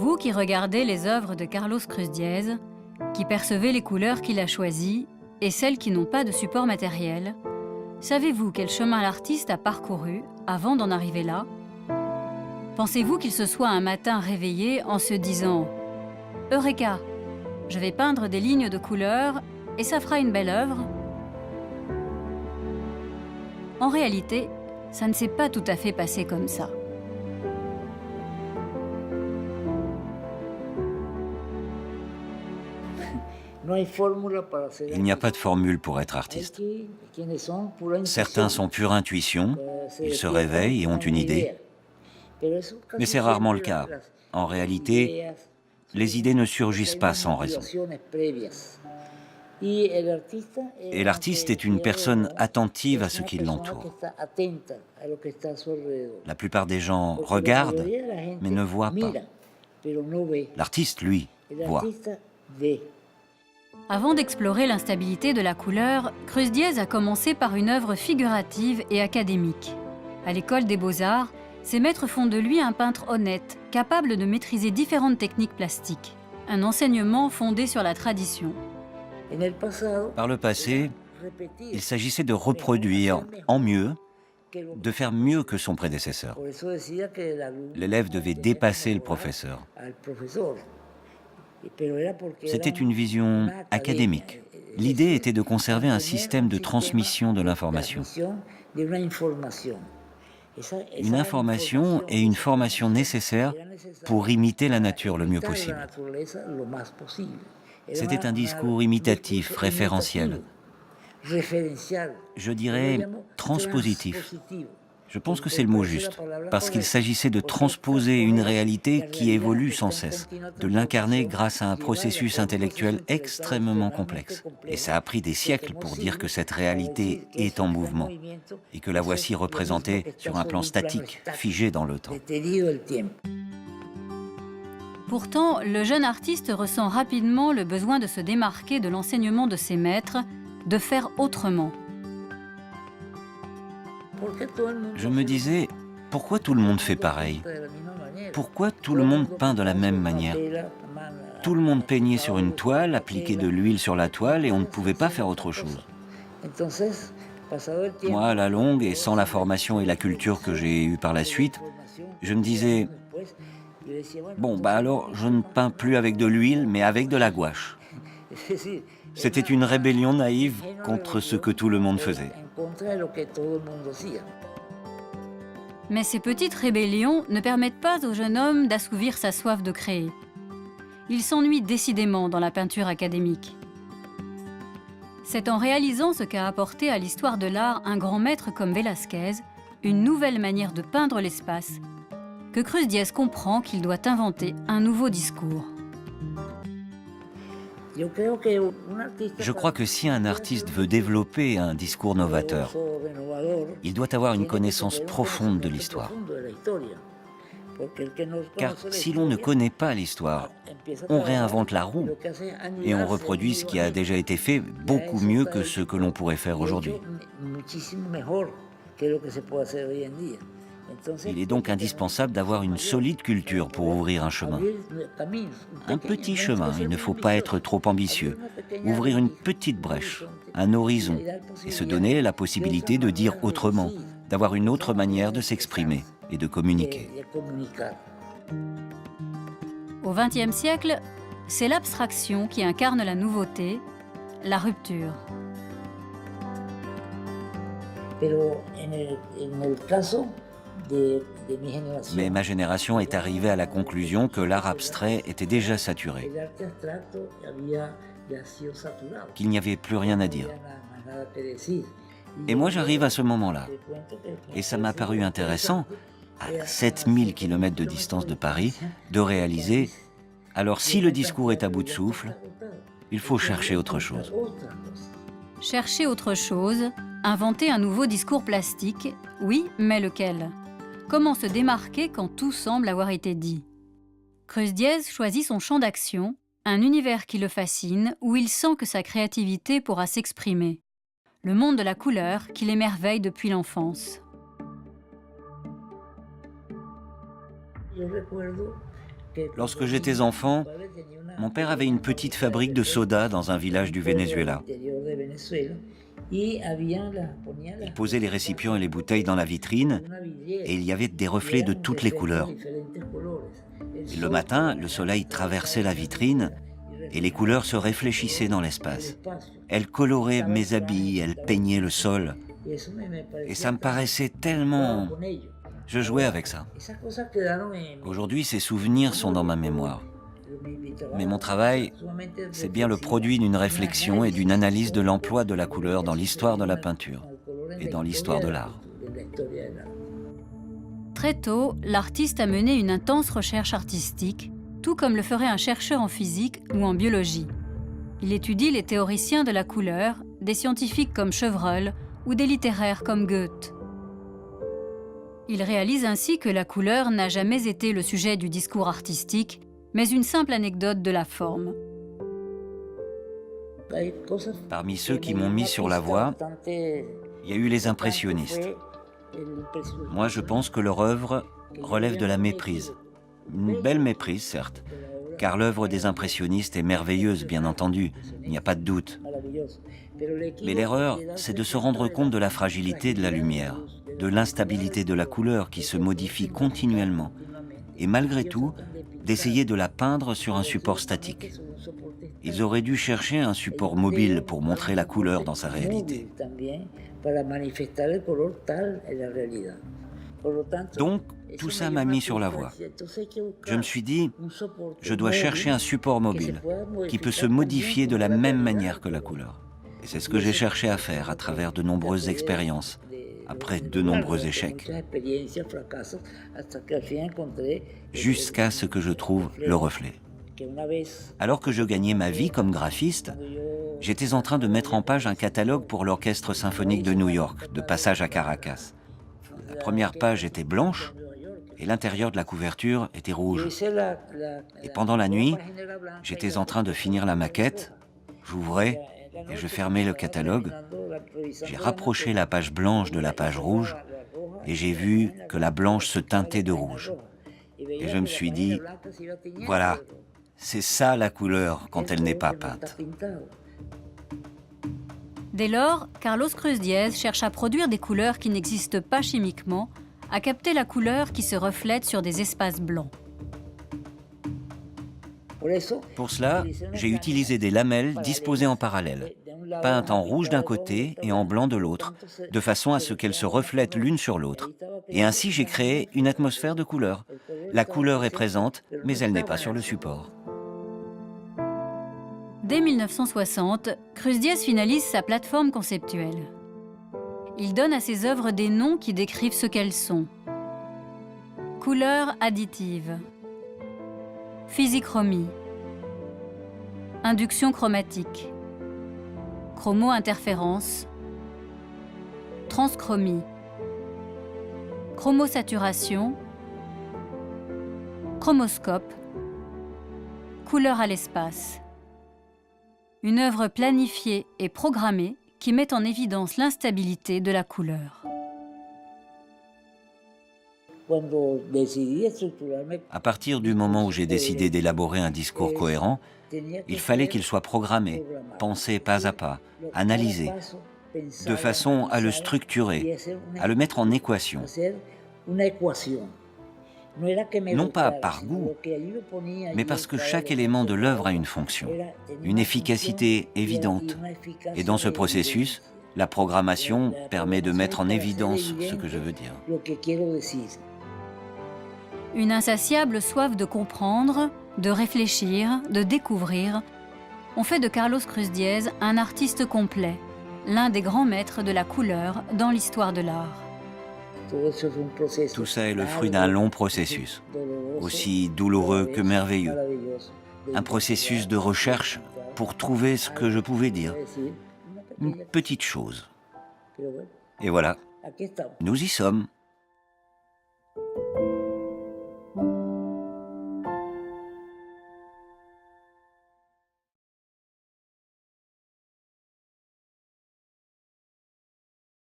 Vous qui regardez les œuvres de Carlos Cruz Diez, qui percevez les couleurs qu'il a choisies et celles qui n'ont pas de support matériel, savez-vous quel chemin l'artiste a parcouru avant d'en arriver là? Pensez-vous qu'il se soit un matin réveillé en se disant « Eureka, je vais peindre des lignes de couleurs et ça fera une belle œuvre » ? En réalité, ça ne s'est pas tout à fait passé comme ça. Il n'y a pas de formule pour être artiste. Certains sont pure intuition, ils se réveillent et ont une idée. Mais c'est rarement le cas. En réalité, les idées ne surgissent pas sans raison. Et l'artiste est une personne attentive à ce qui l'entoure. La plupart des gens regardent, mais ne voient pas. L'artiste, lui, voit. Avant d'explorer l'instabilité de la couleur, Cruz Diez a commencé par une œuvre figurative et académique. À l'école des Beaux-Arts, ses maîtres font de lui un peintre honnête, capable de maîtriser différentes techniques plastiques. Un enseignement fondé sur la tradition. Par le passé, il s'agissait de reproduire en mieux, de faire mieux que son prédécesseur. L'élève devait dépasser le professeur. C'était une vision académique. L'idée était de conserver un système de transmission de l'information. Une information et une formation nécessaires pour imiter la nature le mieux possible. C'était un discours imitatif, référentiel. Je dirais transpositif. Je pense que c'est le mot juste, parce qu'il s'agissait de transposer une réalité qui évolue sans cesse, de l'incarner grâce à un processus intellectuel extrêmement complexe. Et ça a pris des siècles pour dire que cette réalité est en mouvement, et que la voici représentée sur un plan statique, figé dans le temps. Pourtant, le jeune artiste ressent rapidement le besoin de se démarquer de l'enseignement de ses maîtres, de faire autrement. Je me disais, pourquoi tout le monde fait pareil? Pourquoi tout le monde peint de la même manière? Tout le monde peignait sur une toile, appliquait de l'huile sur la toile et on ne pouvait pas faire autre chose. Moi, à la longue, et sans la formation et la culture que j'ai eue par la suite, je me disais, bon, alors je ne peins plus avec de l'huile, mais avec de la gouache. C'était une rébellion naïve contre ce que tout le monde faisait. Mais ces petites rébellions ne permettent pas au jeune homme d'assouvir sa soif de créer. Il s'ennuie décidément dans la peinture académique. C'est en réalisant ce qu'a apporté à l'histoire de l'art un grand maître comme Velázquez, une nouvelle manière de peindre l'espace, que Cruz Diez comprend qu'il doit inventer un nouveau discours. Je crois que si un artiste veut développer un discours novateur, il doit avoir une connaissance profonde de l'histoire. Car si l'on ne connaît pas l'histoire, on réinvente la roue et on reproduit ce qui a déjà été fait beaucoup mieux que ce que l'on pourrait faire aujourd'hui. Il est donc indispensable d'avoir une solide culture pour ouvrir un chemin. Un petit chemin, il ne faut pas être trop ambitieux. Ouvrir une petite brèche, un horizon, et se donner la possibilité de dire autrement, d'avoir une autre manière de s'exprimer et de communiquer. Au XXe siècle, c'est l'abstraction qui incarne la nouveauté, la rupture. Mais ma génération est arrivée à la conclusion que l'art abstrait était déjà saturé, qu'il n'y avait plus rien à dire. Et moi j'arrive à ce moment-là. Et ça m'a paru intéressant, à 7000 km de distance de Paris, de réaliser, alors si le discours est à bout de souffle, il faut chercher autre chose. Chercher autre chose, inventer un nouveau discours plastique, oui, mais lequel ? Comment se démarquer quand tout semble avoir été dit? Cruz Diez choisit son champ d'action, un univers qui le fascine, où il sent que sa créativité pourra s'exprimer. Le monde de la couleur qui l'émerveille depuis l'enfance. Lorsque j'étais enfant, mon père avait une petite fabrique de soda dans un village du Venezuela. Il posait les récipients et les bouteilles dans la vitrine et il y avait des reflets de toutes les couleurs. Et le matin, le soleil traversait la vitrine et les couleurs se réfléchissaient dans l'espace. Elles coloraient mes habits, elles peignaient le sol. Et ça me paraissait tellement... Je jouais avec ça. Aujourd'hui, ces souvenirs sont dans ma mémoire. Mais mon travail, c'est bien le produit d'une réflexion et d'une analyse de l'emploi de la couleur dans l'histoire de la peinture et dans l'histoire de l'art. Très tôt, l'artiste a mené une intense recherche artistique, tout comme le ferait un chercheur en physique ou en biologie. Il étudie les théoriciens de la couleur, des scientifiques comme Chevreul ou des littéraires comme Goethe. Il réalise ainsi que la couleur n'a jamais été le sujet du discours artistique, mais une simple anecdote de la forme. Parmi ceux qui m'ont mis sur la voie, il y a eu les impressionnistes. Moi, je pense que leur œuvre relève de la méprise. Une belle méprise, certes, car l'œuvre des impressionnistes est merveilleuse, bien entendu, il n'y a pas de doute. Mais l'erreur, c'est de se rendre compte de la fragilité de la lumière, de l'instabilité de la couleur qui se modifie continuellement, et malgré tout, d'essayer de la peindre sur un support statique. Ils auraient dû chercher un support mobile pour montrer la couleur dans sa réalité. Donc, tout ça m'a mis sur la voie. Je me suis dit, je dois chercher un support mobile qui peut se modifier de la même manière que la couleur. Et c'est ce que j'ai cherché à faire à travers de nombreuses expériences, après de nombreux échecs, jusqu'à ce que je trouve le reflet. Alors que je gagnais ma vie comme graphiste, j'étais en train de mettre en page un catalogue pour l'Orchestre symphonique de New York, de passage à Caracas. La première page était blanche et l'intérieur de la couverture était rouge. Et pendant la nuit, j'étais en train de finir la maquette, j'ouvrais et je fermais le catalogue. J'ai rapproché la page blanche de la page rouge et j'ai vu que la blanche se teintait de rouge. Et je me suis dit, voilà, c'est ça la couleur quand elle n'est pas peinte. Dès lors, Carlos Cruz Diez cherche à produire des couleurs qui n'existent pas chimiquement, à capter la couleur qui se reflète sur des espaces blancs. Pour cela, j'ai utilisé des lamelles disposées en parallèle, peintes en rouge d'un côté et en blanc de l'autre, de façon à ce qu'elles se reflètent l'une sur l'autre. Et ainsi, j'ai créé une atmosphère de couleur. La couleur est présente, mais elle n'est pas sur le support. Dès 1960, Cruz Diez finalise sa plateforme conceptuelle. Il donne à ses œuvres des noms qui décrivent ce qu'elles sont. Couleur additive, physichromie, induction chromatique, chromo-interférence, transchromie, chromosaturation, chromoscope, couleur à l'espace. Une œuvre planifiée et programmée qui met en évidence l'instabilité de la couleur. À partir du moment où j'ai décidé d'élaborer un discours cohérent, il fallait qu'il soit programmé, pensé pas à pas, analysé, de façon à le structurer, à le mettre en équation. Non pas par goût, mais parce que chaque élément de l'œuvre a une fonction, une efficacité évidente. Et dans ce processus, la programmation permet de mettre en évidence ce que je veux dire. Une insatiable soif de comprendre, de réfléchir, de découvrir, ont fait de Carlos Cruz Diez un artiste complet, l'un des grands maîtres de la couleur dans l'histoire de l'art. Tout ça est le fruit d'un long processus, aussi douloureux que merveilleux. Un processus de recherche pour trouver ce que je pouvais dire. Une petite chose. Et voilà, nous y sommes.